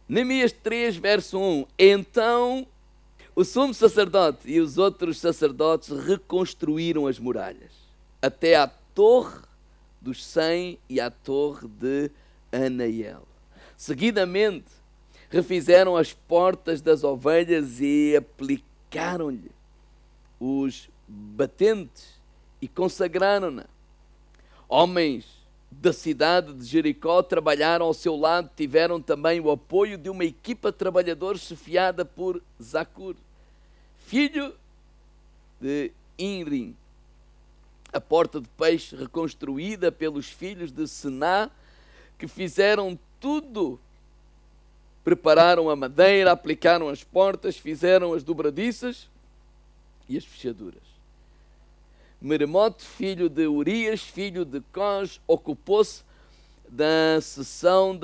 Neemias 3, verso 1. Então o sumo sacerdote e os outros sacerdotes reconstruíram as muralhas, até à torre dos 100 e à torre de Anaiel. Seguidamente, refizeram as portas das ovelhas e aplicaram-lhe os batentes e consagraram-na. Homens da cidade de Jericó trabalharam ao seu lado, tiveram também o apoio de uma equipa de trabalhadores chefiada por Zacur, filho de Inrim. A porta de peixe reconstruída pelos filhos de Sená, que fizeram tudo. Prepararam a madeira, aplicaram as portas, fizeram as dobradiças e as fechaduras. Meremote, filho de Urias, filho de Cós, ocupou-se da seção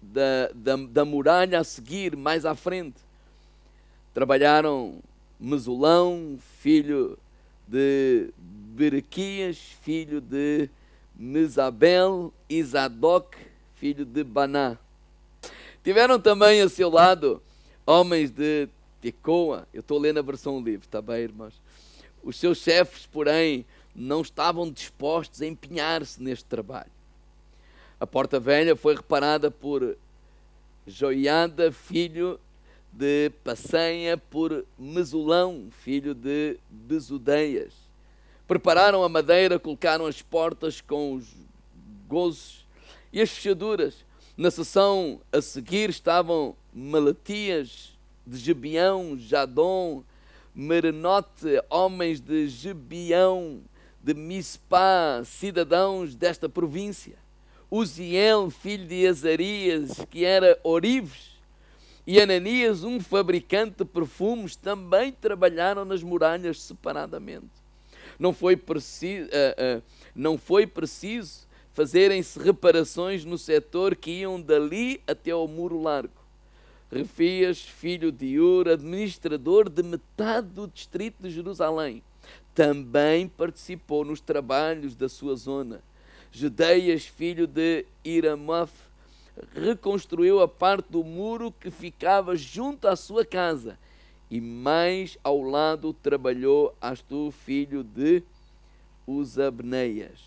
da muralha a seguir, mais à frente. Trabalharam Mesulão, filho de Berequias, filho de Mesabel, e Zadok, filho de Baná. Tiveram também a seu lado homens de Tecoa. Eu estou lendo a versão livre, está bem, irmãos? Os seus chefes, porém, não estavam dispostos a empenhar-se neste trabalho. A porta velha foi reparada por Joiada, filho de Passenha, por Mesulão, filho de Besudeias. Prepararam a madeira, colocaram as portas com os gozos e as fechaduras. Na seção a seguir estavam Malatias de Gebião, Jadom, Merenote, homens de Gebião, de Mispá, cidadãos desta província. Uziel, filho de Azarias, que era Orives, e Ananias, um fabricante de perfumes, também trabalharam nas muralhas separadamente. Não foi preciso fazerem-se reparações no setor que iam dali até ao muro largo. Refias, filho de Ur, administrador de metade do distrito de Jerusalém, também participou nos trabalhos da sua zona. Jedeias, filho de Iramoth, reconstruiu a parte do muro que ficava junto à sua casa, e mais ao lado trabalhou Astu, filho de Uzabneias.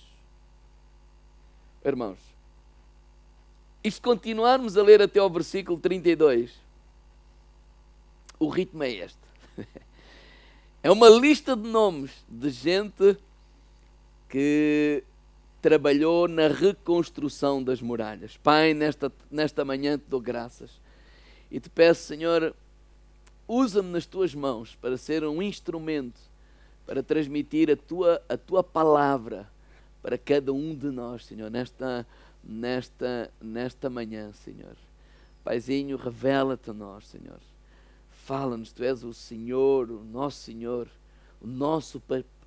Irmãos, e se continuarmos a ler até ao versículo 32, o ritmo é este. É uma lista de nomes de gente que trabalhou na reconstrução das muralhas. Pai, nesta manhã te dou graças e te peço, Senhor, usa-me nas tuas mãos para ser um instrumento para transmitir a tua palavra para cada um de nós, Senhor, nesta manhã, Senhor. Paizinho, revela-te a nós, Senhor. Fala-nos, tu és o Senhor, o nosso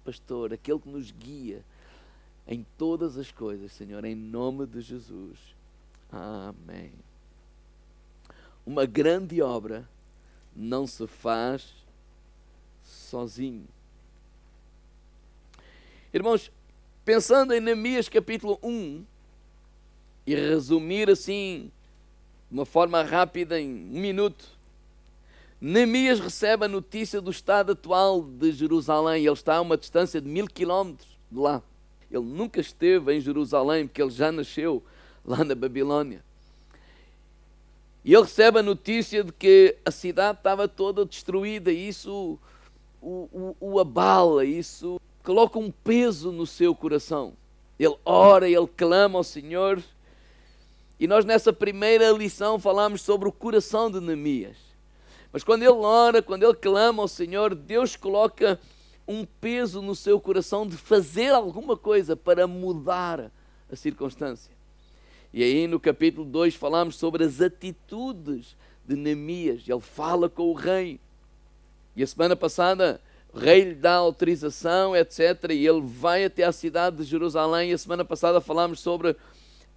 pastor, aquele que nos guia em todas as coisas, Senhor, em nome de Jesus. Amém. Uma grande obra não se faz sozinho. Irmãos, pensando em Neemias capítulo 1, e resumir assim, de uma forma rápida, em um minuto, Neemias recebe a notícia do estado atual de Jerusalém. Ele está a uma distância de 1000 quilómetros de lá. Ele nunca esteve em Jerusalém, porque ele já nasceu lá na Babilônia. E ele recebe a notícia de que a cidade estava toda destruída, e isso o abala, isso coloca um peso no seu coração. Ele ora, ele clama ao Senhor. E nós nessa primeira lição falámos sobre o coração de Neemias. Mas quando ele ora, quando ele clama ao Senhor, Deus coloca um peso no seu coração de fazer alguma coisa para mudar a circunstância. E aí no capítulo 2 falámos sobre as atitudes de Neemias. Ele fala com o rei. E a semana passada o rei lhe dá autorização, etc. E ele vai até a cidade de Jerusalém. E a semana passada falámos sobre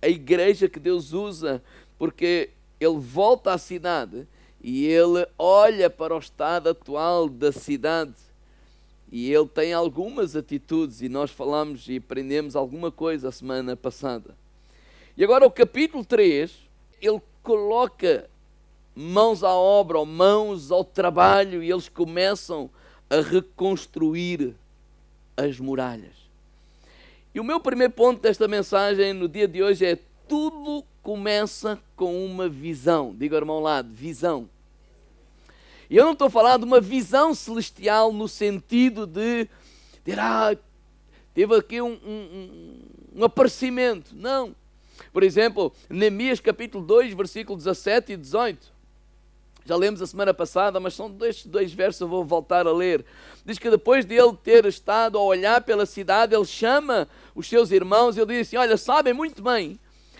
a igreja que Deus usa, porque ele volta à cidade e ele olha para o estado atual da cidade e ele tem algumas atitudes, e nós falamos e aprendemos alguma coisa a semana passada. E agora o capítulo 3, ele coloca mãos à obra, ou mãos ao trabalho, e eles começam a reconstruir as muralhas. E o meu primeiro ponto desta mensagem no dia de hoje é: tudo começa com uma visão. Diga ao irmão ao lado, visão. E eu não estou a falar de uma visão celestial no sentido de ter, teve aqui um aparecimento. Não. Por exemplo, Neemias capítulo 2, versículo 17 e 18. Já lemos a semana passada, mas são dois versos, eu vou voltar a ler. Diz que depois de ele ter estado a olhar pela cidade, ele chama os seus irmãos e ele diz assim: olha, sabem muito bem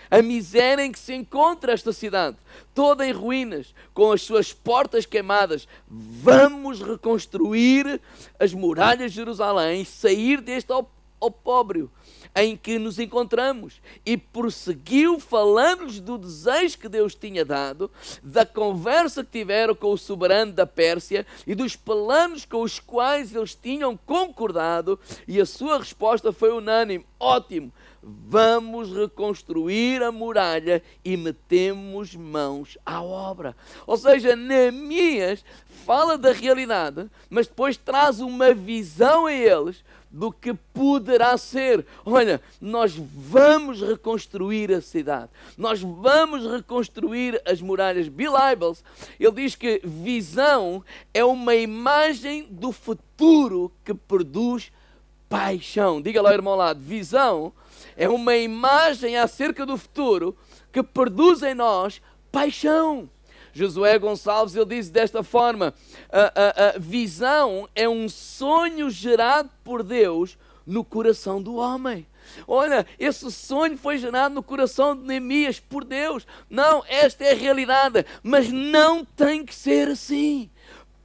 a miséria em que se encontra esta cidade, toda em ruínas, com as suas portas queimadas. Vamos reconstruir as muralhas de Jerusalém e sair deste opróbrio em que nos encontramos. E prosseguiu falando-lhes do desejo que Deus tinha dado, da conversa que tiveram com o soberano da Pérsia e dos planos com os quais eles tinham concordado, e a sua resposta foi unânime: ótimo, vamos reconstruir a muralha e metemos mãos à obra. Ou seja, Neemias fala da realidade, mas depois traz uma visão a eles do que poderá ser. Olha, nós vamos reconstruir a cidade, nós vamos reconstruir as muralhas. Bill Hybels, ele diz que visão é uma imagem do futuro que produz paixão. Diga lá, irmão, ao lado, visão é uma imagem acerca do futuro que produz em nós paixão. Josué Gonçalves, ele diz desta forma: a visão é um sonho gerado por Deus no coração do homem. Olha, esse sonho foi gerado no coração de Neemias por Deus. Não, esta é a realidade, mas não tem que ser assim.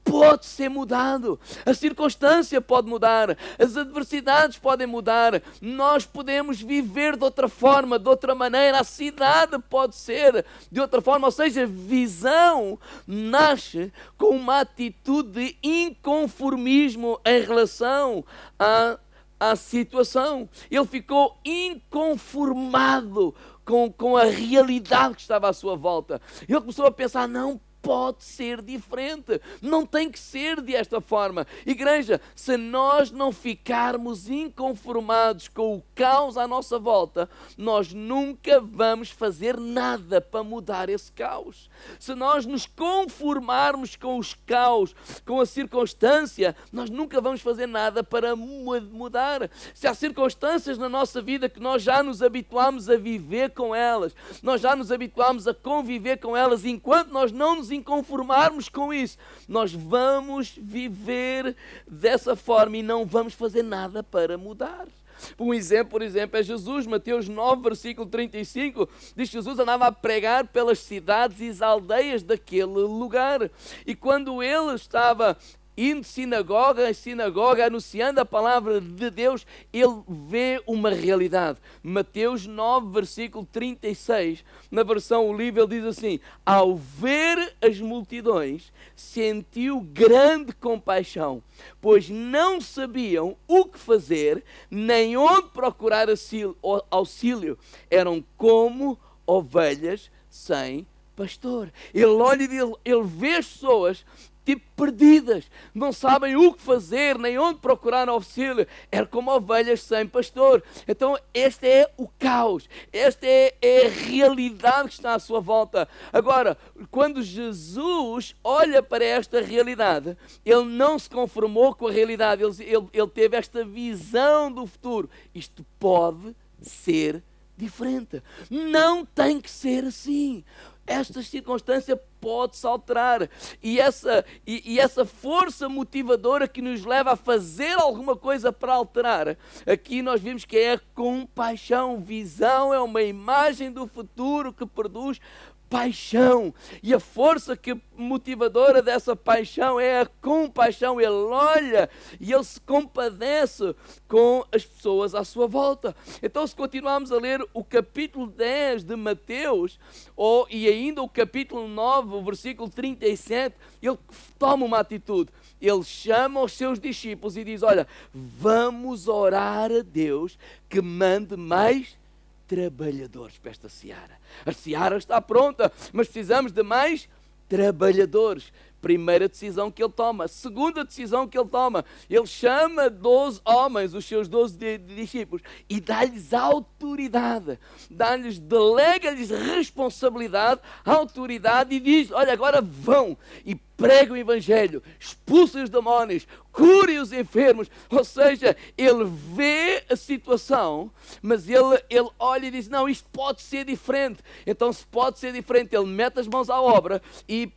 Pode ser mudado, a circunstância pode mudar, as adversidades podem mudar, nós podemos viver de outra forma, de outra maneira, a cidade pode ser de outra forma. Ou seja, visão nasce com uma atitude de inconformismo em relação à situação. Ele ficou inconformado com a realidade que estava à sua volta. Ele começou a pensar: não pode ser diferente, não tem que ser desta forma. Igreja, se nós não ficarmos inconformados com o caos à nossa volta, nós nunca vamos fazer nada para mudar esse caos. Se nós nos conformarmos com os caos, com a circunstância, nós nunca vamos fazer nada para mudar. Se há circunstâncias na nossa vida que nós já nos habituamos a viver com elas, nós já nos habituamos a conviver com elas, enquanto nós não nos inconformarmos com isso, nós vamos viver dessa forma e não vamos fazer nada para mudar. Um exemplo, por exemplo, é Jesus. Mateus 9, versículo 35, diz que Jesus andava a pregar pelas cidades e as aldeias daquele lugar. E quando ele estava indo de sinagoga em sinagoga, anunciando a palavra de Deus, ele vê uma realidade. Mateus 9, versículo 36, na versão O Livro, ele diz assim: ao ver as multidões, sentiu grande compaixão, pois não sabiam o que fazer, nem onde procurar auxílio. Eram como ovelhas sem pastor. Ele olha e ele vê as pessoas tipo perdidas, não sabem o que fazer, nem onde procurar auxílio. Era como ovelhas sem pastor. Então este é o caos, esta é a realidade que está à sua volta. Agora, quando Jesus olha para esta realidade, ele não se conformou com a realidade, ele teve esta visão do futuro. Isto pode ser diferente, não tem que ser assim. Esta circunstância pode-se alterar. E essa força motivadora que nos leva a fazer alguma coisa para alterar, aqui nós vimos que é a compaixão. Visão é uma imagem do futuro que produz paixão. E a força motivadora dessa paixão é a compaixão. Ele olha e ele se compadece com as pessoas à sua volta. Então, se continuarmos a ler o capítulo 10 de Mateus, e ainda o capítulo 9, o versículo 37, ele toma uma atitude. Ele chama os seus discípulos e diz: olha, vamos orar a Deus que mande mais trabalhadores para esta seara. A seara está pronta, mas precisamos de mais trabalhadores. Primeira decisão que ele toma. Segunda decisão que ele toma. Ele chama 12 homens, os seus 12 discípulos, e dá-lhes autoridade. Delega-lhes responsabilidade, autoridade, e diz: olha, agora vão e pregam o Evangelho, expulsem os demónios, curem os enfermos. Ou seja, ele vê a situação, mas ele olha e diz: não, isto pode ser diferente. Então, se pode ser diferente, ele mete as mãos à obra e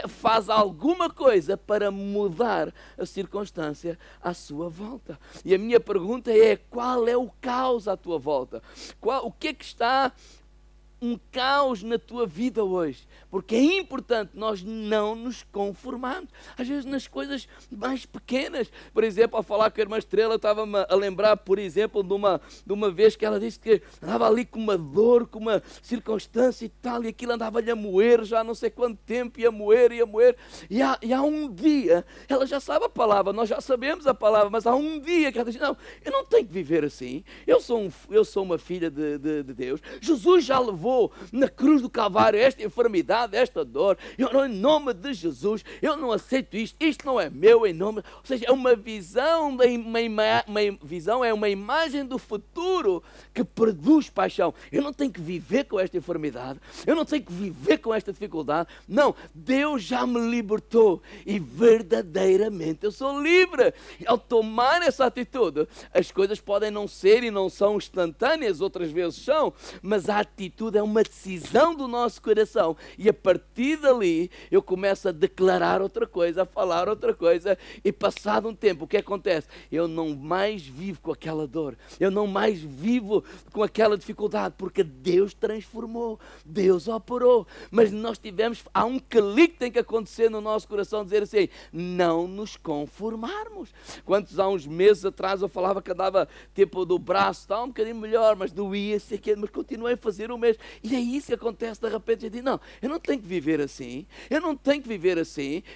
faz alguma coisa para mudar a circunstância à sua volta. E a minha pergunta é: qual é o caos à tua volta? O que é que está um caos na tua vida hoje? Porque é importante nós não nos conformarmos. Às vezes nas coisas mais pequenas. Por exemplo, ao falar com a irmã Estrela, estava-me a lembrar, por exemplo, de uma vez que ela disse que andava ali com uma dor, com uma circunstância e tal, e aquilo andava-lhe a moer já não sei quanto tempo, ia moer. E há um dia, ela já sabe a palavra, nós já sabemos a palavra, mas há um dia que ela diz: não, eu não tenho que viver assim. Eu sou uma filha de Deus. Jesus já levou na cruz do Calvário esta enfermidade, esta dor. Em nome de Jesus, eu não aceito isto não é meu, em nome. Ou seja, é uma visão, é uma imagem do futuro que produz paixão. Eu não tenho que viver com esta enfermidade, eu não tenho que viver com esta dificuldade. Não, Deus já me libertou e verdadeiramente eu sou livre. E ao tomar essa atitude, as coisas podem não ser e não são instantâneas, outras vezes são, mas a atitude é uma decisão do nosso coração, e a partir dali eu começo a declarar outra coisa, a falar outra coisa, e passado um tempo, o que acontece? Eu não mais vivo com aquela dor, eu não mais vivo com aquela dificuldade, porque Deus transformou, Deus operou. Mas há um clique que tem que acontecer no nosso coração, dizer assim: não nos conformarmos. Há uns meses atrás eu falava que andava tipo do braço, está um bocadinho melhor, mas doía, mas continuei a fazer o mesmo. E é isso que acontece, de repente eu digo: não, eu não tenho que viver assim,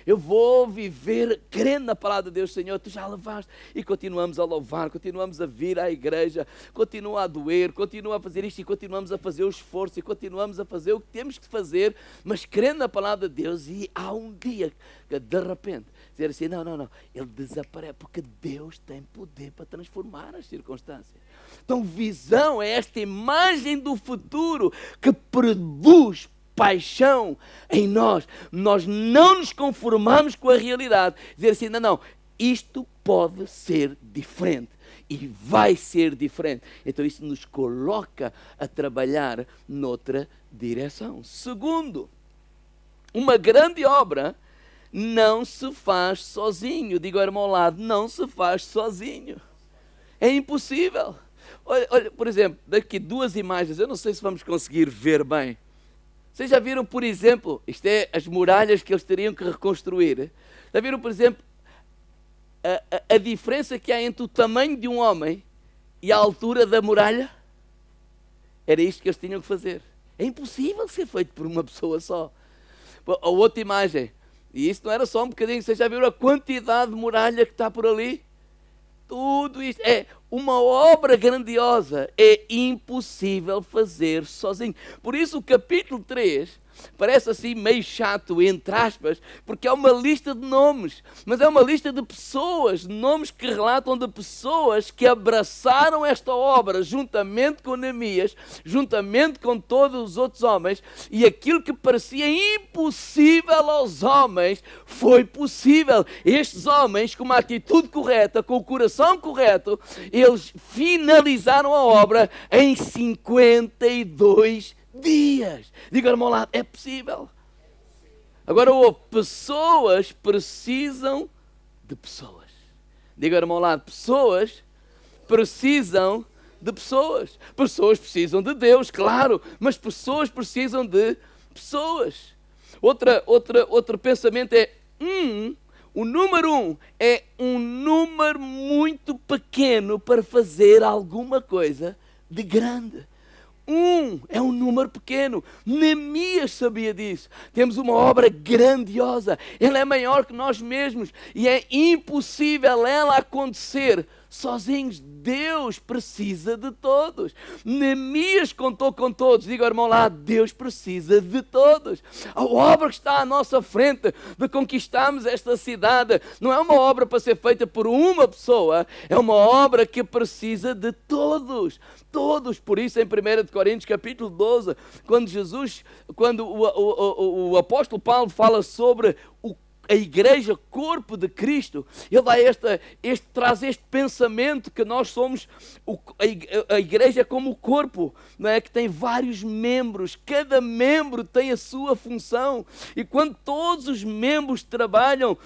eu vou viver crendo na palavra de Deus. Senhor, tu já levaste. E continuamos a louvar, continuamos a vir à igreja, continua a doer, continua a fazer isto, e continuamos a fazer o esforço, e continuamos a fazer o que temos que fazer, mas crendo na palavra de Deus. E há um dia que de repente dizer assim: não, ele desaparece, porque Deus tem poder para transformar as circunstâncias. Então, visão é esta imagem do futuro que produz paixão em nós. Nós não nos conformamos com a realidade, dizer assim: não, isto pode ser diferente e vai ser diferente. Então isso nos coloca a trabalhar noutra direção. Segundo, uma grande obra não se faz sozinho. Digo ao irmão ao lado: não se faz sozinho. É impossível. Olha, por exemplo, daqui 2 imagens, eu não sei se vamos conseguir ver bem. Vocês já viram, por exemplo, isto é as muralhas que eles teriam que reconstruir. Já viram, por exemplo, a diferença que há entre o tamanho de um homem e a altura da muralha? Era isto que eles tinham que fazer. É impossível ser feito por uma pessoa só. A outra imagem, e isso não era só um bocadinho, vocês já viram a quantidade de muralha que está por ali? Tudo isto é uma obra grandiosa, é impossível fazer sozinho. Por isso o capítulo 3 parece assim meio chato, entre aspas, porque é uma lista de nomes, mas é uma lista de pessoas, nomes que relatam de pessoas que abraçaram esta obra juntamente com Neemias, juntamente com todos os outros homens, e aquilo que parecia impossível aos homens foi possível. Estes homens, com uma atitude correta, com o coração correto, eles finalizaram a obra em 52 dias. Diga ao irmão lá: é possível. Agora, pessoas precisam de pessoas. Diga ao irmão lá: pessoas precisam de pessoas. Pessoas precisam de Deus, claro, mas pessoas precisam de pessoas. Outro pensamento é: o número 1 é um número muito pequeno para fazer alguma coisa de grande. 1 é um número pequeno. Neemias sabia disso. Temos uma obra grandiosa. Ela é maior que nós mesmos. E é impossível ela acontecer sozinhos. Deus precisa de todos. Neemias contou com todos. Diga ao irmão lá, Deus precisa de todos. A obra que está à nossa frente de conquistarmos esta cidade não é uma obra para ser feita por uma pessoa, é uma obra que precisa de todos. Todos. Por isso em 1 Coríntios capítulo 12, quando o apóstolo Paulo fala sobre a igreja, corpo de Cristo, ele dá traz este pensamento que nós somos, a igreja é como o corpo, não é? Que tem vários membros, cada membro tem a sua função, e quando todos os membros trabalham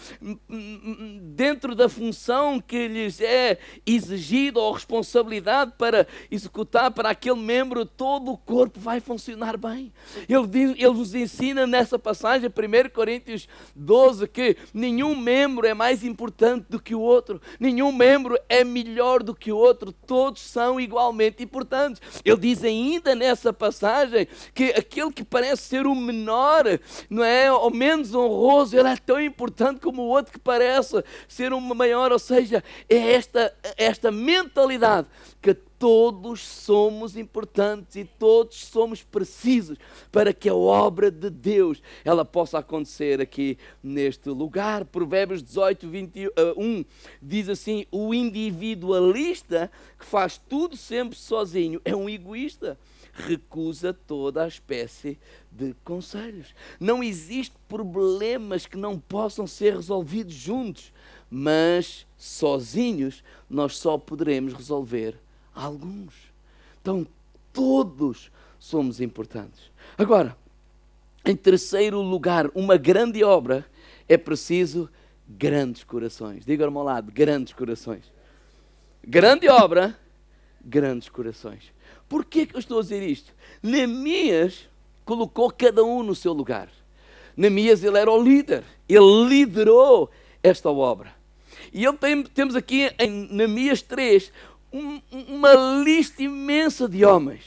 dentro da função que lhes é exigida ou responsabilidade para executar para aquele membro, todo o corpo vai funcionar bem. Ele nos ensina nessa passagem, 1 Coríntios 12, que nenhum membro é mais importante do que o outro, nenhum membro é melhor do que o outro, todos são igualmente importantes. Ele diz ainda nessa passagem que aquele que parece ser o menor, não é, ou menos honroso, ele é tão importante como o outro que parece ser o maior. Ou seja, é esta mentalidade que todos somos importantes e todos somos precisos para que a obra de Deus ela possa acontecer aqui neste lugar. Provérbios 18, 21 diz assim: o individualista que faz tudo sempre sozinho é um egoísta, recusa toda a espécie de conselhos. Não existe problemas que não possam ser resolvidos juntos, mas sozinhos nós só poderemos resolver alguns. Então, todos somos importantes. Agora, em terceiro lugar, uma grande obra é preciso grandes corações. Diga ao meu lado, grandes corações. Grande obra, grandes corações. Por que eu estou a dizer isto? Neemias colocou cada um no seu lugar. Neemias, ele era o líder. Ele liderou esta obra. E temos aqui em Neemias 3 uma lista imensa de homens,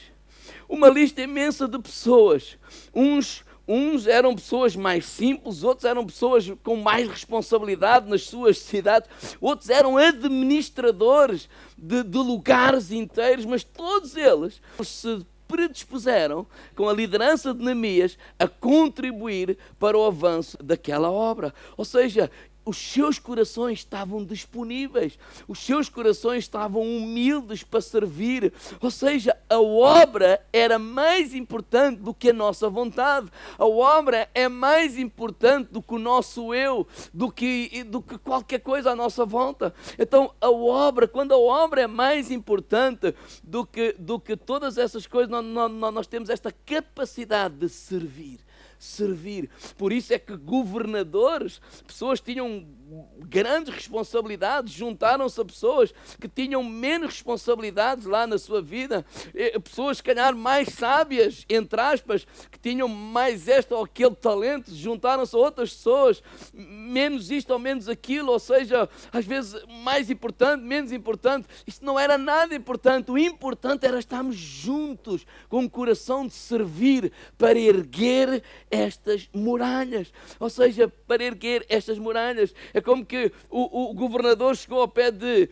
uma lista imensa de pessoas. Uns eram pessoas mais simples, outros eram pessoas com mais responsabilidade nas suas cidades, outros eram administradores de lugares inteiros, mas todos eles se predispuseram, com a liderança de Neemias, a contribuir para o avanço daquela obra. Ou seja, os seus corações estavam disponíveis, os seus corações estavam humildes para servir. Ou seja, a obra era mais importante do que a nossa vontade, a obra é mais importante do que o nosso eu, do que qualquer coisa à nossa volta. Então quando a obra é mais importante do que todas essas coisas, nós temos esta capacidade de servir. Por isso é que governadores, pessoas que tinham grandes responsabilidades, juntaram-se a pessoas que tinham menos responsabilidades lá na sua vida, pessoas se calhar mais sábias, entre aspas, que tinham mais este ou aquele talento, juntaram-se a outras pessoas, menos isto ou menos aquilo, ou seja, às vezes mais importante, menos importante. Isso não era nada importante, o importante era estarmos juntos, com um coração de servir, para erguer estas muralhas. Ou seja, para erguer estas muralhas. É como que o governador chegou ao pé de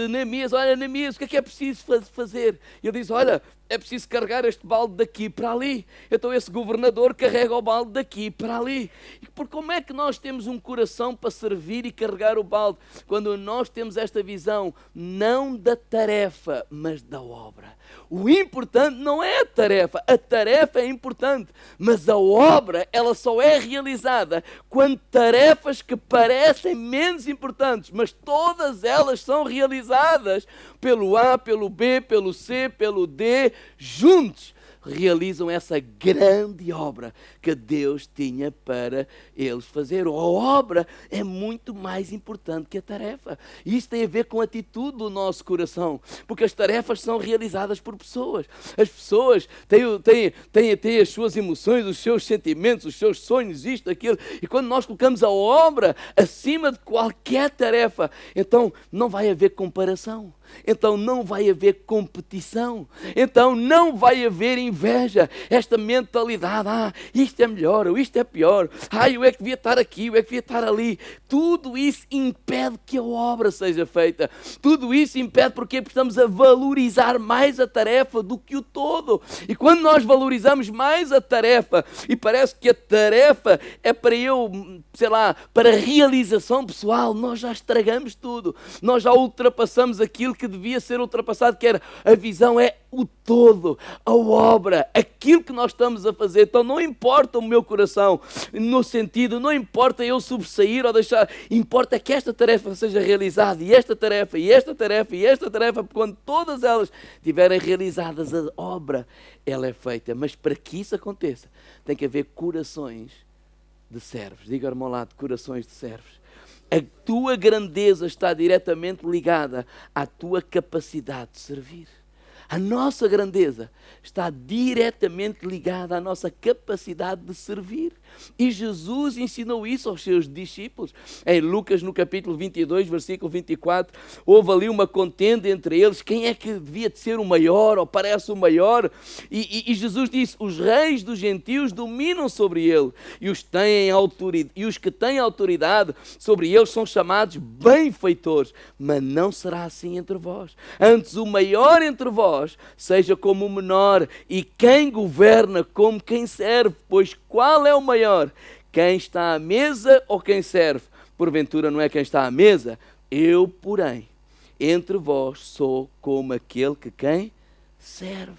Neemias: olha, Neemias, o que é preciso fazer? E ele diz: olha, é preciso carregar este balde daqui para ali. Então esse governador carrega o balde daqui para ali. E como é que nós temos um coração para servir e carregar o balde? Quando nós temos esta visão, não da tarefa, mas da obra. O importante não é a tarefa é importante, mas a obra, ela só é realizada quando tarefas que parecem menos importantes, mas todas elas são realizadas pelo A, pelo B, pelo C, pelo D, juntos realizam essa grande obra que Deus tinha para eles fazer. A obra é muito mais importante que a tarefa. E isso tem a ver com a atitude do nosso coração, porque as tarefas são realizadas por pessoas. As pessoas têm as suas emoções, os seus sentimentos, os seus sonhos, isto, aquilo. E quando nós colocamos a obra acima de qualquer tarefa, então não vai haver comparação. então não vai haver competição, então não vai haver inveja, esta mentalidade, isto é melhor, ou isto é pior, eu é que devia estar aqui, eu é que devia estar ali. Tudo isso impede que a obra seja feita, tudo isso impede porque estamos a valorizar mais a tarefa do que o todo. E quando nós valorizamos mais a tarefa, e parece que a tarefa é para eu, para realização pessoal, nós já estragamos tudo, nós já ultrapassamos aquilo que devia ser ultrapassado, que era a visão, é o todo, a obra, aquilo que nós estamos a fazer. Então não importa o meu coração, no sentido, não importa eu sobressair ou deixar, importa que esta tarefa seja realizada, e esta tarefa, e esta tarefa, e esta tarefa, quando todas elas estiverem realizadas, a obra, ela é feita. Mas para que isso aconteça, tem que haver corações de servos. Diga ao irmão lá, de corações de servos. A tua grandeza está diretamente ligada à tua capacidade de servir. A nossa grandeza está diretamente ligada à nossa capacidade de servir. E Jesus ensinou isso aos seus discípulos. Em Lucas, no capítulo 22, versículo 24, houve ali uma contenda entre eles. Quem é que devia de ser o maior, ou parece o maior? E Jesus disse, os reis dos gentios dominam sobre ele. E os que têm autoridade sobre eles são chamados benfeitores. Mas não será assim entre vós. Antes, o maior entre vós seja como o menor, e quem governa como quem serve. Pois qual é o maior? Quem está à mesa ou quem serve? Porventura não é quem está à mesa? Eu, porém, entre vós sou como aquele que quem serve.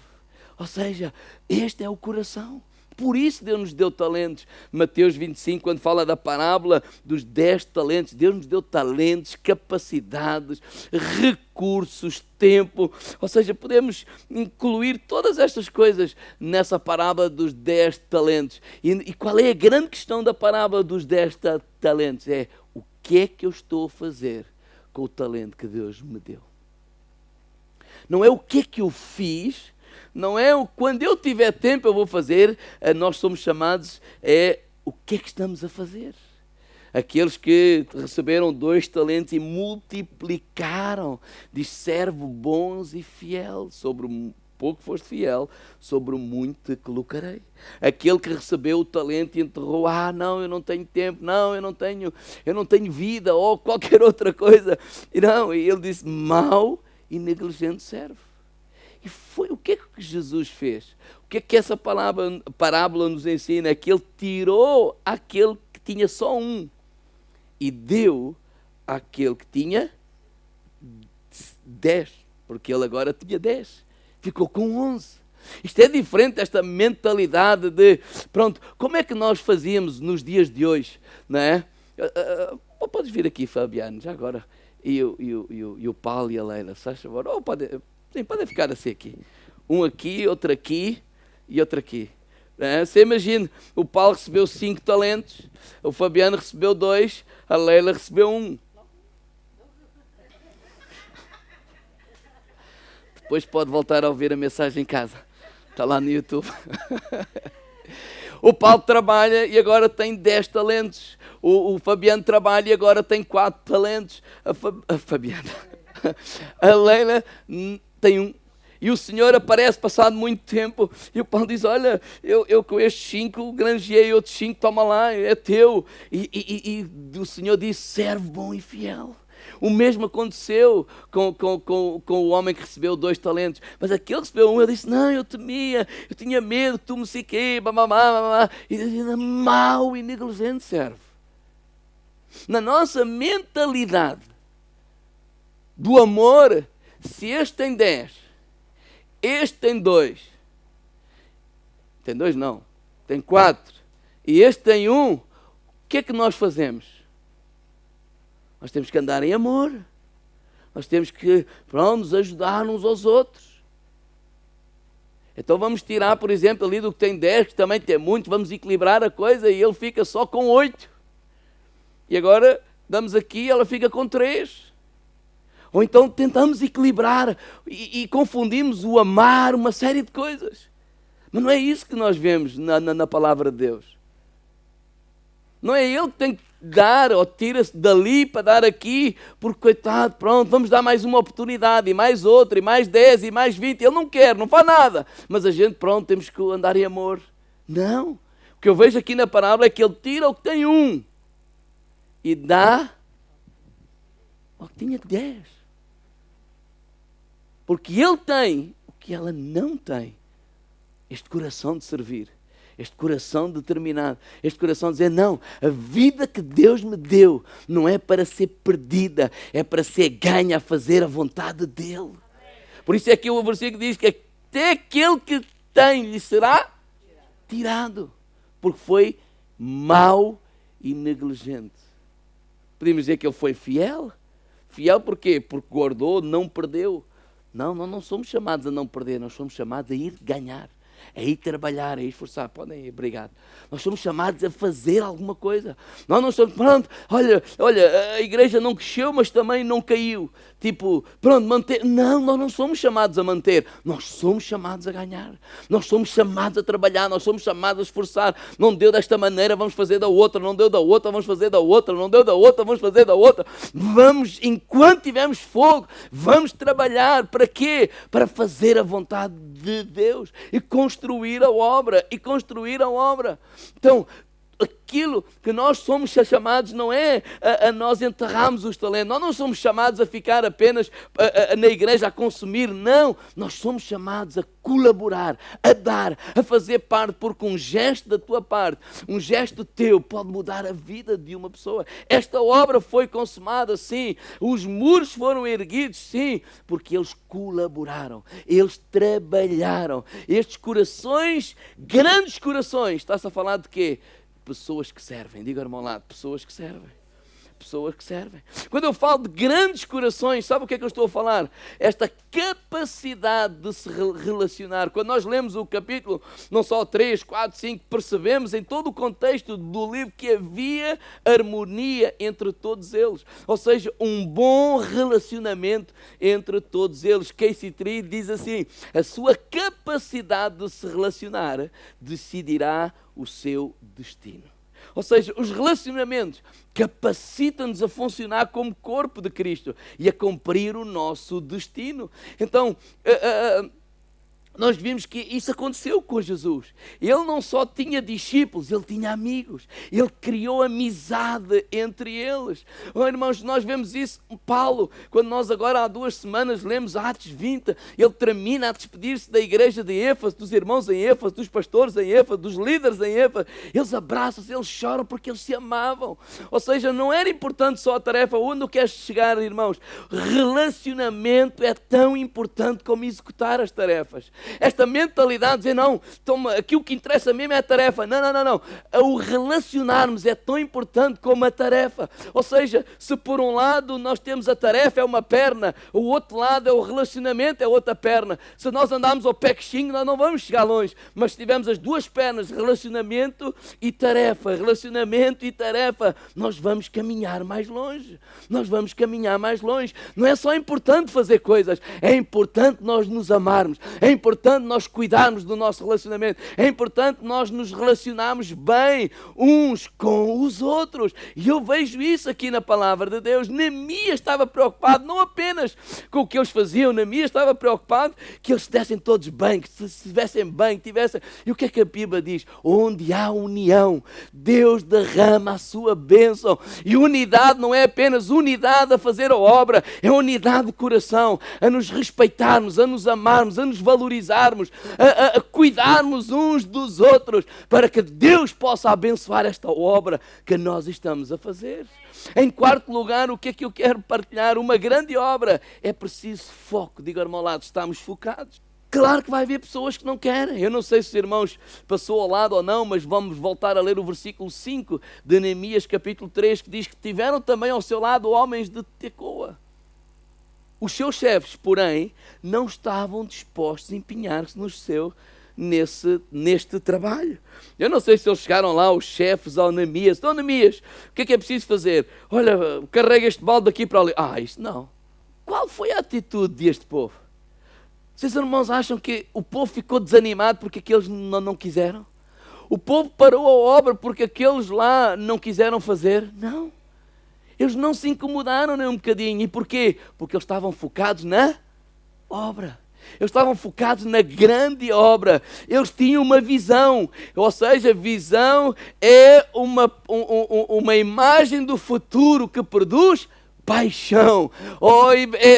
Ou seja, este é o coração. Por isso Deus nos deu talentos. Mateus 25, quando fala da parábola dos 10 talentos, Deus nos deu talentos, capacidades, recursos, tempo. Ou seja, podemos incluir todas estas coisas nessa parábola dos 10 talentos. E qual é a grande questão da parábola dos 10 talentos? É o que é que eu estou a fazer com o talento que Deus me deu. Não é o que é que eu fiz, não é quando eu tiver tempo eu vou fazer. Nós somos chamados o que é que estamos a fazer. Aqueles que receberam 2 talentos e multiplicaram, diz, servo bons e fiel, sobre o pouco foste fiel, sobre o muito te colocarei. Aquele que recebeu o talento e enterrou, não, eu não tenho tempo, não, eu não tenho vida, ou qualquer outra coisa. E ele disse, mau e negligente servo. E foi o que é que Jesus fez? O que é que essa parábola nos ensina? É que ele tirou aquele que tinha só um e deu àquele que tinha 10, porque ele agora tinha 10, ficou com 11. Isto é diferente desta mentalidade de, pronto, como é que nós fazíamos nos dias de hoje, não é? Podes vir aqui, Fabiano, já agora, e o Paulo e a Leila, se faz favor, sim, podem ficar assim aqui. Um aqui, outro aqui e outro aqui. Você imagina, o Paulo recebeu 5 talentos, o Fabiano recebeu 2, a Leila recebeu 1. Depois pode voltar a ouvir a mensagem em casa. Está lá no YouTube. O Paulo trabalha e agora tem 10 talentos. O Fabiano trabalha e agora tem 4 talentos. A Fabiana. A Leila tem 1. E o Senhor aparece passado muito tempo. E o Paulo diz, olha, eu com estes 5 granjeei outros 5, toma lá, é teu. E o Senhor disse, servo bom e fiel. O mesmo aconteceu com o homem que recebeu 2 talentos. Mas aquele que recebeu 1, ele disse, não, eu temia, eu tinha medo que tu me sequei, e ele disse, mau e negligente servo. Na nossa mentalidade do amor, se este tem 10, este tem 2, tem 2 não, tem 4, e este tem 1, o que é que nós fazemos? Nós temos que andar em amor, nós temos que, nos ajudar uns aos outros. Então vamos tirar, por exemplo, ali do que tem 10, que também tem muito, vamos equilibrar a coisa e ele fica só com 8. E agora damos aqui e ela fica com 3. Ou então tentamos equilibrar e confundimos o amar, uma série de coisas. Mas não é isso que nós vemos na palavra de Deus. Não é ele que tem que dar, ou tira-se dali para dar aqui, porque coitado, pronto, vamos dar mais uma oportunidade, e mais outra, e mais 10, e mais 20. Ele não quer, não faz nada. Mas a gente, pronto, temos que andar em amor. Não. O que eu vejo aqui na parábola é que ele tira o que tem um e dá ao que tinha 10. Porque ele tem o que ela não tem. Este coração de servir. Este coração determinado, este coração de dizer, não, a vida que Deus me deu não é para ser perdida, é para ser ganha a fazer a vontade dEle. Por isso é que o versículo diz que até aquele que tem lhe será tirado, porque foi mau e negligente. Podemos dizer que ele foi fiel. Fiel por quê? Porque guardou, não perdeu. Não, nós não somos chamados a não perder, nós somos chamados a ir ganhar. É ir trabalhar, é ir esforçar. Podem ir, obrigado. Nós somos chamados a fazer alguma coisa. Nós não somos, pronto, olha, a igreja não cresceu, mas também não caiu. Tipo, pronto, manter. Não, nós não somos chamados a manter. Nós somos chamados a ganhar. Nós somos chamados a trabalhar. Nós somos chamados a esforçar. Não deu desta maneira, vamos fazer da outra. Não deu da outra, vamos fazer da outra. Não deu da outra, vamos fazer da outra. Vamos, enquanto tivermos fogo, vamos trabalhar. Para quê? Para fazer a vontade de Deus e construir a obra, Então, aquilo que nós somos chamados não é a nós enterrarmos os talentos, nós não somos chamados a ficar apenas na igreja a consumir, não, nós somos chamados a colaborar, a dar, a fazer parte, porque um gesto da tua parte, um gesto teu pode mudar a vida de uma pessoa. Esta obra foi consumada, sim, os muros foram erguidos, sim, porque eles colaboraram, eles trabalharam. Estes corações, grandes corações, está-se a falar de quê? Pessoas que servem. Diga ao irmão ao lado, pessoas que servem. Pessoas que servem. Quando eu falo de grandes corações, sabe o que é que eu estou a falar? Esta capacidade de se relacionar. Quando nós lemos o capítulo, não só 3, 4, 5, percebemos em todo o contexto do livro que havia harmonia entre todos eles. Ou seja, um bom relacionamento entre todos eles. Casey Tree diz assim, a sua capacidade de se relacionar decidirá o seu destino. Ou seja, os relacionamentos capacitam-nos a funcionar como corpo de Cristo e a cumprir o nosso destino. Então, nós vimos que isso aconteceu com Jesus. Ele não só tinha discípulos, ele tinha amigos. Ele criou amizade entre eles. Oh, irmãos, nós vemos isso com Paulo, quando nós agora há 2 semanas lemos Atos 20, ele termina a despedir-se da igreja de Éfeso, dos irmãos em Éfeso, dos pastores em Éfeso, dos líderes em Éfeso. Eles abraçam-se, eles choram porque eles se amavam. Ou seja, não era importante só a tarefa. Onde queres chegar, irmãos? Relacionamento é tão importante como executar as tarefas. Esta mentalidade de dizer, não, toma, aqui o que interessa mesmo é a tarefa. Não. O relacionarmos é tão importante como a tarefa. Ou seja, se por um lado nós temos a tarefa, é uma perna, o outro lado é o relacionamento, é outra perna. Se nós andarmos ao pé coxinho, nós não vamos chegar longe. Mas se tivermos as duas pernas, relacionamento e tarefa, nós vamos caminhar mais longe. Não é só importante fazer coisas, é importante nós nos amarmos, é importante nós cuidarmos do nosso relacionamento, é importante nós nos relacionarmos bem uns com os outros. E eu vejo isso aqui na palavra de Deus. Neemias estava preocupado não apenas com o que eles faziam, Neemias estava preocupado que eles estivessem todos bem, que se estivessem bem, que tivessem... E o que é que a Bíblia diz? Onde há união, Deus derrama a sua bênção. E unidade não é apenas unidade a fazer a obra, é unidade de coração, a nos respeitarmos, a nos amarmos, a nos valorizarmos, a cuidarmos uns dos outros, para que Deus possa abençoar esta obra que nós estamos a fazer. Em quarto lugar, o que é que eu quero partilhar? Uma grande obra é preciso foco. Diga ao irmão ao lado, estamos focados. Claro que vai haver pessoas que não querem. Eu não sei se os irmãos passou ao lado ou não, mas vamos voltar a ler o versículo 5 de Neemias capítulo 3, que diz que tiveram também ao seu lado homens de Tecoa. Os seus chefes, porém, não estavam dispostos a empenhar-se neste trabalho. Eu não sei se eles chegaram lá, os chefes, ao Neemias. Então, Neemias, o que é preciso fazer? Olha, carrega este balde daqui para ali. Isso não. Qual foi a atitude deste povo? Vocês, irmãos, acham que o povo ficou desanimado porque aqueles não quiseram? O povo parou a obra porque aqueles lá não quiseram fazer? Não. Eles não se incomodaram nem um bocadinho. E porquê? Porque eles estavam focados na obra. Eles estavam focados na grande obra. Eles tinham uma visão. Ou seja, visão é uma imagem do futuro que produz paixão.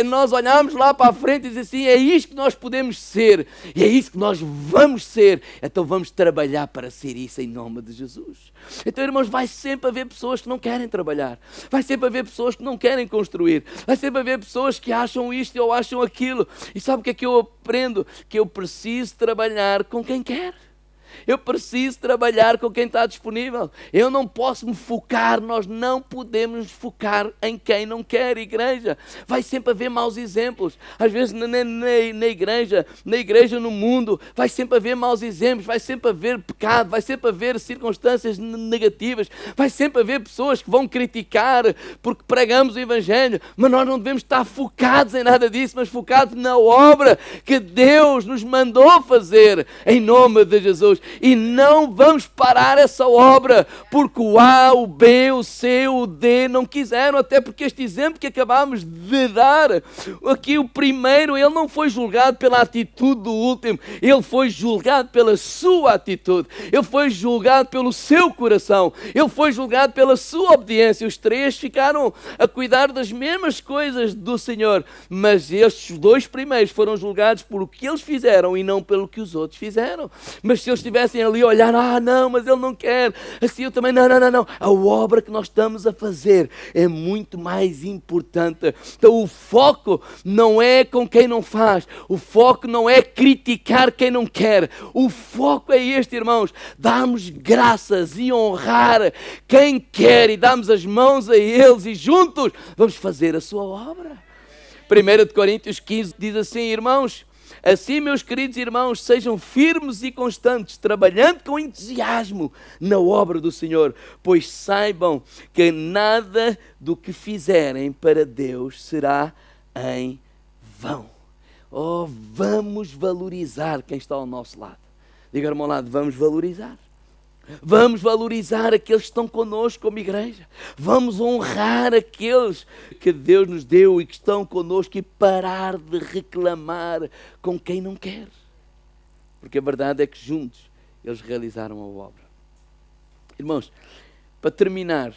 Nós olhamos lá para a frente e dizemos assim, é isto que nós podemos ser. E é isso que nós vamos ser. Então vamos trabalhar para ser isso em nome de Jesus. Então, irmãos, vai sempre haver pessoas que não querem trabalhar. Vai sempre haver pessoas que não querem construir. Vai sempre haver pessoas que acham isto ou acham aquilo. E sabe o que é que eu aprendo? Que eu preciso trabalhar com quem quer. Eu preciso trabalhar com quem está disponível. Eu não posso me focar, nós não podemos nos focar em quem não quer, igreja. Vai sempre haver maus exemplos. Às vezes na igreja no mundo, vai sempre haver maus exemplos, vai sempre haver pecado, vai sempre haver circunstâncias negativas, vai sempre haver pessoas que vão criticar porque pregamos o Evangelho, mas nós não devemos estar focados em nada disso, mas focados na obra que Deus nos mandou fazer em nome de Jesus. E não vamos parar essa obra porque o A, o B, o C, o D não quiseram, até porque este exemplo que acabámos de dar, aqui o primeiro, ele não foi julgado pela atitude do último, ele foi julgado pela sua atitude, ele foi julgado pelo seu coração, ele foi julgado pela sua obediência. Os três ficaram a cuidar das mesmas coisas do Senhor, mas estes dois primeiros foram julgados por o que eles fizeram e não pelo que os outros fizeram. Mas se eles estivessem ali a olhar, não, mas ele não quer, assim eu também, não. A obra que nós estamos a fazer é muito mais importante. Então o foco não é com quem não faz, o foco não é criticar quem não quer, o foco é este, irmãos, darmos graças e honrar quem quer e darmos as mãos a eles e juntos vamos fazer a sua obra. 1 Coríntios 15 diz assim, irmãos, assim, meus queridos irmãos, sejam firmes e constantes, trabalhando com entusiasmo na obra do Senhor, pois saibam que nada do que fizerem para Deus será em vão. Vamos valorizar quem está ao nosso lado. Diga ao meu lado, vamos valorizar. Vamos valorizar aqueles que estão connosco como igreja. Vamos honrar aqueles que Deus nos deu e que estão connosco e parar de reclamar com quem não quer. Porque a verdade é que juntos eles realizaram a obra. Irmãos, para terminar,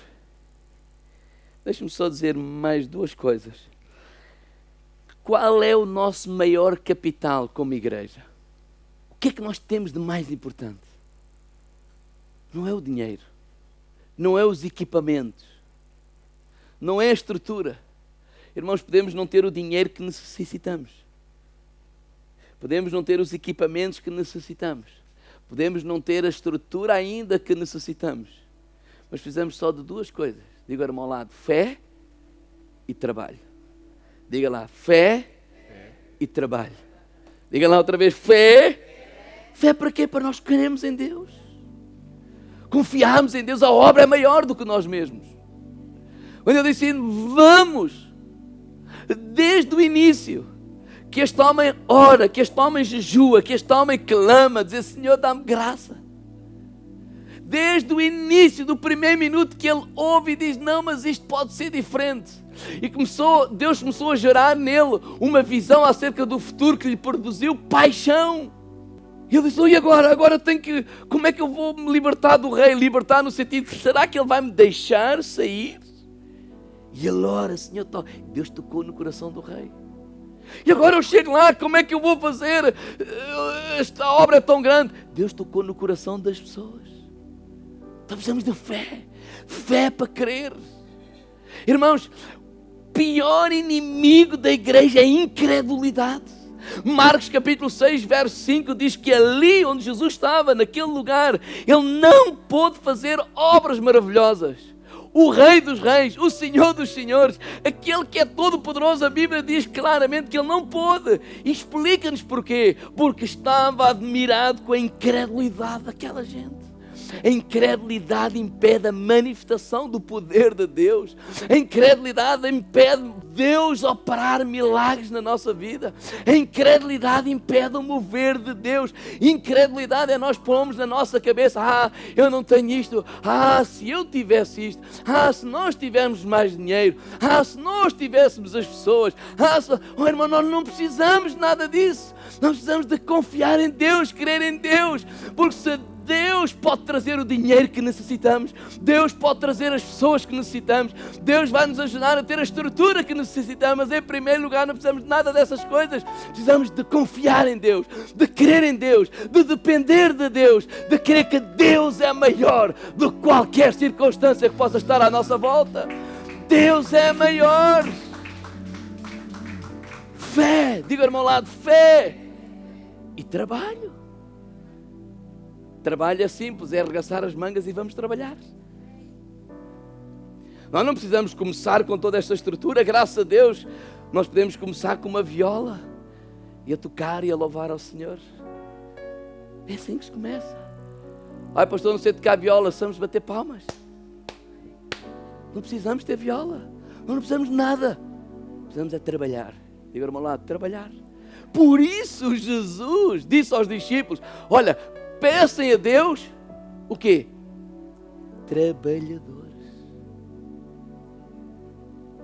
deixe-me só dizer mais duas coisas. Qual é o nosso maior capital como igreja? O que é que nós temos de mais importante? Não é o dinheiro, não é os equipamentos, não é a estrutura. Irmãos, podemos não ter o dinheiro que necessitamos, podemos não ter os equipamentos que necessitamos, podemos não ter a estrutura ainda que necessitamos, mas precisamos só de duas coisas. Diga ao meu lado, fé e trabalho. Diga lá, fé e trabalho. Diga lá outra vez, fé. Fé para quê? Para nós crermos em Deus. Confiarmos em Deus, a obra é maior do que nós mesmos. Quando eu disse, vamos, desde o início, que este homem ora, que este homem jejua, que este homem clama, dizer, Senhor, dá-me graça. Desde o início, do primeiro minuto que ele ouve e diz, não, mas isto pode ser diferente. E Deus começou a gerar nele uma visão acerca do futuro que lhe produziu paixão. E ele disse, e agora? Agora como é que eu vou me libertar do rei? Libertar no sentido, será que ele vai me deixar sair? E ele ora, Senhor, Deus tocou no coração do rei. E agora eu chego lá, como é que eu vou fazer? Esta obra é tão grande. Deus tocou no coração das pessoas. Então precisamos de fé. Fé para crer. Irmãos, o pior inimigo da igreja é a incredulidade. Marcos capítulo 6, verso 5 diz que ali onde Jesus estava, naquele lugar, ele não pôde fazer obras maravilhosas. O Rei dos Reis, o Senhor dos Senhores, aquele que é todo poderoso, a Bíblia diz claramente que ele não pôde. E explica-nos porquê. Porque estava admirado com a incredulidade daquela gente. A incredulidade impede a manifestação do poder de Deus. A incredulidade impede Deus operar milagres na nossa vida. A incredulidade impede o mover de Deus. Incredulidade é nós pomos na nossa cabeça: eu não tenho isto. Se eu tivesse isto. Se nós tivermos mais dinheiro. Se nós tivéssemos as pessoas. Irmão, nós não precisamos de nada disso. Nós precisamos de confiar em Deus, crer em Deus. Porque se Deus pode trazer o dinheiro que necessitamos, Deus pode trazer as pessoas que necessitamos, Deus vai nos ajudar a ter a estrutura que necessitamos. Em primeiro lugar, não precisamos de nada dessas coisas. Precisamos de confiar em Deus, de crer em Deus, de depender de Deus, de crer que Deus é maior do que qualquer circunstância que possa estar à nossa volta. Deus é maior. Fé, diga ao irmão ao lado, fé e trabalho. Trabalho é simples, é arregaçar as mangas e vamos trabalhar. Nós não precisamos começar com toda esta estrutura, graças a Deus. Nós podemos começar com uma viola e a tocar e a louvar ao Senhor. É assim que se começa. Pastor, não sei tocar viola, precisamos bater palmas. Não precisamos ter viola, nós não precisamos de nada. Precisamos é trabalhar. Diga ao irmão lá, trabalhar. Por isso Jesus disse aos discípulos: olha, peçam a Deus o quê? Trabalhadores.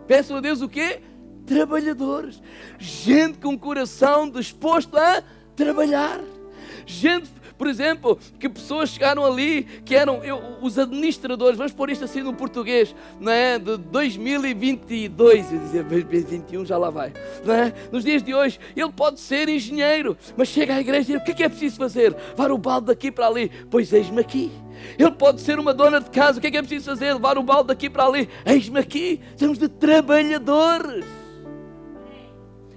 Peçam a Deus o quê? Trabalhadores. Gente com coração disposto a trabalhar. Gente, por exemplo, que pessoas chegaram ali, que eram os administradores, vamos pôr isto assim no português, não é? De 2022, eu dizia 2021, já lá vai, não é? Nos dias de hoje, ele pode ser engenheiro, mas chega à igreja e diz: o que é preciso fazer? Levar o balde daqui para ali. Pois eis-me aqui. Ele pode ser uma dona de casa, o que é preciso fazer? Levar o balde daqui para ali. Eis-me aqui. Somos de trabalhadores.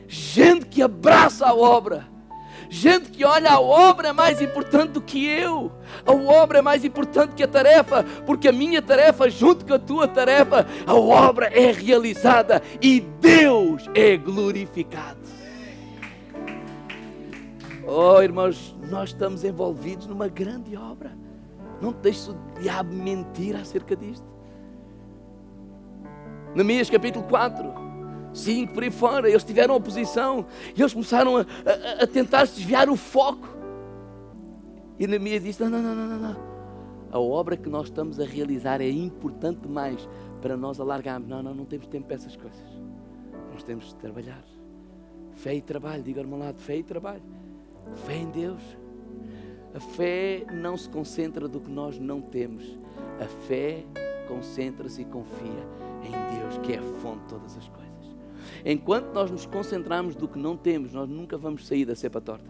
Gente que abraça a obra. Gente que olha, a obra é mais importante do que eu. A obra é mais importante que a tarefa, porque a minha tarefa junto com a tua tarefa, a obra é realizada e Deus é glorificado. Irmãos, nós estamos envolvidos numa grande obra. Não te deixes o diabo mentir acerca disto. Neemias capítulo 4, 5, por aí fora, eles tiveram oposição e eles começaram a tentar desviar o foco. E Neemias disse: não. A obra que nós estamos a realizar é importante demais para nós alargarmos. Não temos tempo para essas coisas. Nós temos de trabalhar. Fé e trabalho, diga ao irmão lado, fé e trabalho. Fé em Deus. A fé não se concentra do que nós não temos. A fé concentra-se e confia em Deus, que é a fonte de todas as coisas. Enquanto nós nos concentramos do que não temos, nós nunca vamos sair da cepa torta.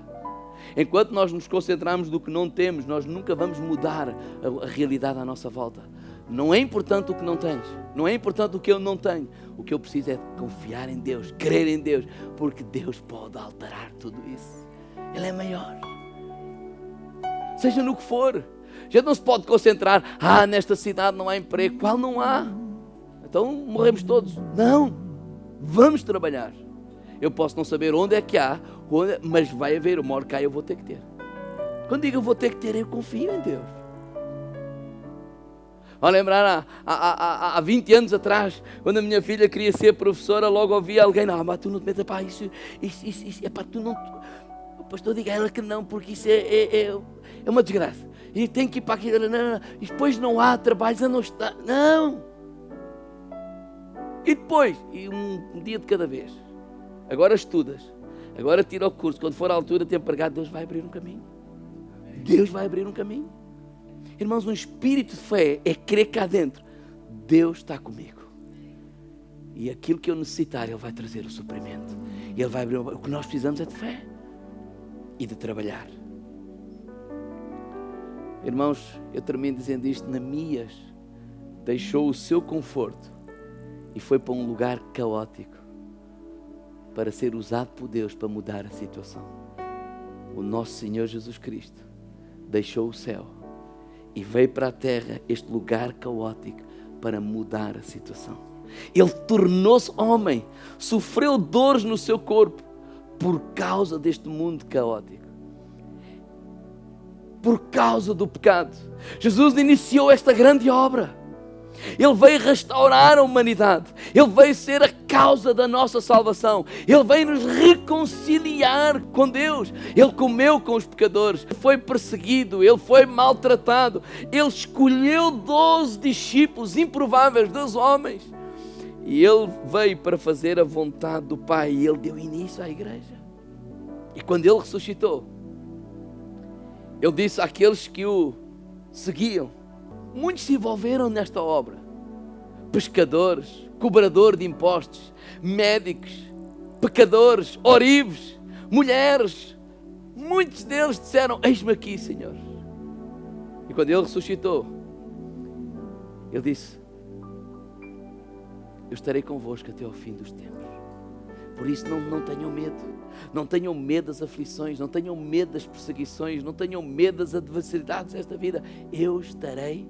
Enquanto nós nos concentramos do que não temos, nós nunca vamos mudar a realidade à nossa volta. Não é importante o que não tens, não é importante o que eu não tenho. O que eu preciso é confiar em Deus, crer em Deus, porque Deus pode alterar tudo isso. Ele é maior. Seja no que for. A gente não se pode concentrar: nesta cidade não há emprego. Qual não há? Então morremos todos. Não. Vamos trabalhar. Eu posso não saber onde é que há, mas vai haver. Uma hora cá eu vou ter que ter. Quando digo eu vou ter que ter, eu confio em Deus. Vou lembrar há 20 anos atrás, quando a minha filha queria ser professora, logo ouvia alguém: mas tu não te metas, isso, tu não... O pastor diga a ela que não, porque isso é uma desgraça. E tem que ir para aquilo. Não. E depois não há trabalho, já não está. Não. E depois, um dia de cada vez. Agora estudas, agora tira o curso. Quando for à altura de empregado, Deus vai abrir um caminho. Deus vai abrir um caminho. Irmãos, um espírito de fé é crer cá dentro: Deus está comigo. E aquilo que eu necessitar, Ele vai trazer o suprimento. E Ele vai abrir. O que nós precisamos é de fé e de trabalhar. Irmãos, eu termino dizendo isto: Neemias deixou o seu conforto e foi para um lugar caótico para ser usado por Deus para mudar a situação. O nosso Senhor Jesus Cristo deixou o céu e veio para a terra, este lugar caótico, para mudar a situação. Ele tornou-se homem, sofreu dores no seu corpo por causa deste mundo caótico. por causa do pecado. Jesus iniciou esta grande obra. Ele veio restaurar a humanidade. Ele veio ser a causa da nossa salvação. Ele veio nos reconciliar com Deus. Ele comeu com os pecadores. Foi perseguido. Ele foi maltratado. Ele escolheu 12 discípulos improváveis dos homens. E ele veio para fazer a vontade do Pai. E ele deu início à igreja. E quando ele ressuscitou, ele disse àqueles que o seguiam, muitos se envolveram nesta obra. Pescadores, cobrador de impostos, médicos, pecadores, oribes, mulheres. Muitos deles disseram, eis-me aqui, Senhor. E quando ele ressuscitou, ele disse, eu estarei convosco até ao fim dos tempos. Por isso não tenham medo. Não tenham medo das aflições, não tenham medo das perseguições, não tenham medo das adversidades desta vida. Eu estarei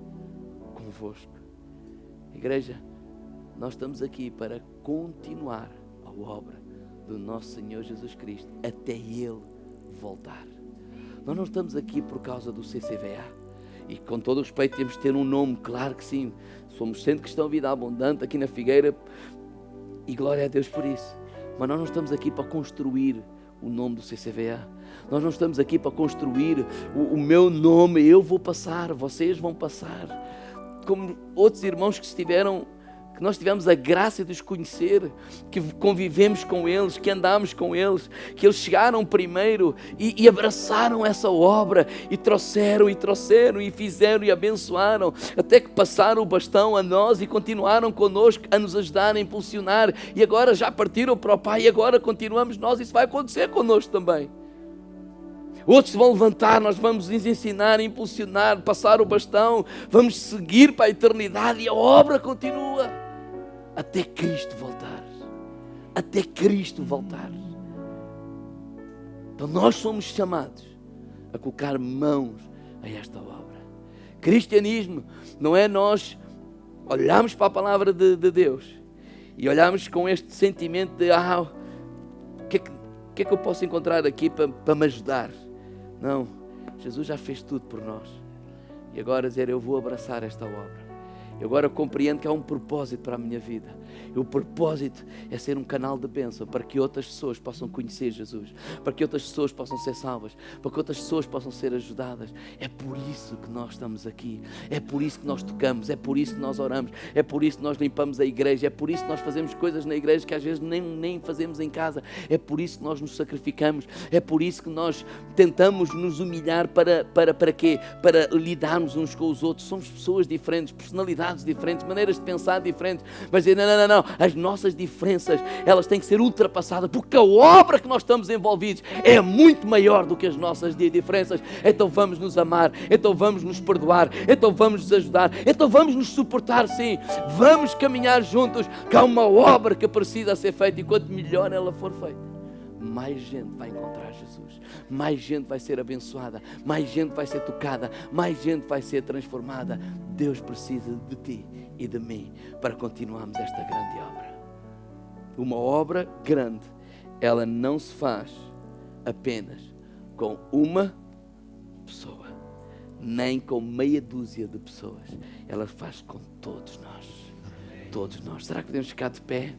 convosco. Igreja, nós estamos aqui para continuar a obra do nosso Senhor Jesus Cristo até Ele voltar. Nós não estamos aqui por causa do CCVA. E com todo o respeito temos de ter um nome, claro que sim. Somos Centro Cristão Vida Abundante aqui na Figueira e glória a Deus por isso. Mas nós não estamos aqui para construir o nome do CCVA. Nós não estamos aqui para construir o meu nome. Eu vou passar, vocês vão passar. Como outros irmãos que nós tivemos a graça de os conhecer, que convivemos com eles, que andamos com eles, que eles chegaram primeiro e abraçaram essa obra e trouxeram e fizeram e abençoaram, até que passaram o bastão a nós e continuaram connosco a nos ajudar, a impulsionar, e agora já partiram para o Pai e agora continuamos nós. Isso vai acontecer connosco também. Outros vão levantar, nós vamos lhes ensinar, impulsionar, passar o bastão, vamos seguir para a eternidade e a obra continua até Cristo voltar. Até Cristo voltar. Então nós somos chamados a colocar mãos a esta obra. Cristianismo não é nós olharmos para a palavra de Deus e olharmos com este sentimento de o que é que eu posso encontrar aqui para me ajudar? Não, Jesus já fez tudo por nós. E agora dizer, eu vou abraçar esta obra. Eu agora compreendo que há um propósito para a minha vida. E o propósito é ser um canal de bênção para que outras pessoas possam conhecer Jesus, para que outras pessoas possam ser salvas, para que outras pessoas possam ser ajudadas. É por isso que nós estamos aqui. É por isso que nós tocamos, é por isso que nós oramos, é por isso que nós limpamos a igreja, é por isso que nós fazemos coisas na igreja que às vezes nem fazemos em casa. É por isso que nós nos sacrificamos, é por isso que nós tentamos nos humilhar para quê? Para lidarmos uns com os outros. Somos pessoas diferentes, personalidades diferentes, maneiras de pensar diferentes, mas dizer, não, as nossas diferenças, elas têm que ser ultrapassadas, porque a obra que nós estamos envolvidos é muito maior do que as nossas diferenças. Então vamos nos amar, então vamos nos perdoar, então vamos nos ajudar, então vamos nos suportar, sim, vamos caminhar juntos, que há uma obra que precisa ser feita, e quanto melhor ela for feita, mais gente vai encontrar Jesus, mais gente vai ser abençoada, mais gente vai ser tocada, mais gente vai ser transformada. Deus precisa de ti e de mim para continuarmos esta grande obra. Uma obra grande, ela não se faz apenas com uma pessoa, nem com meia dúzia de pessoas. Ela faz com todos nós. Todos nós. Será que podemos ficar de pé?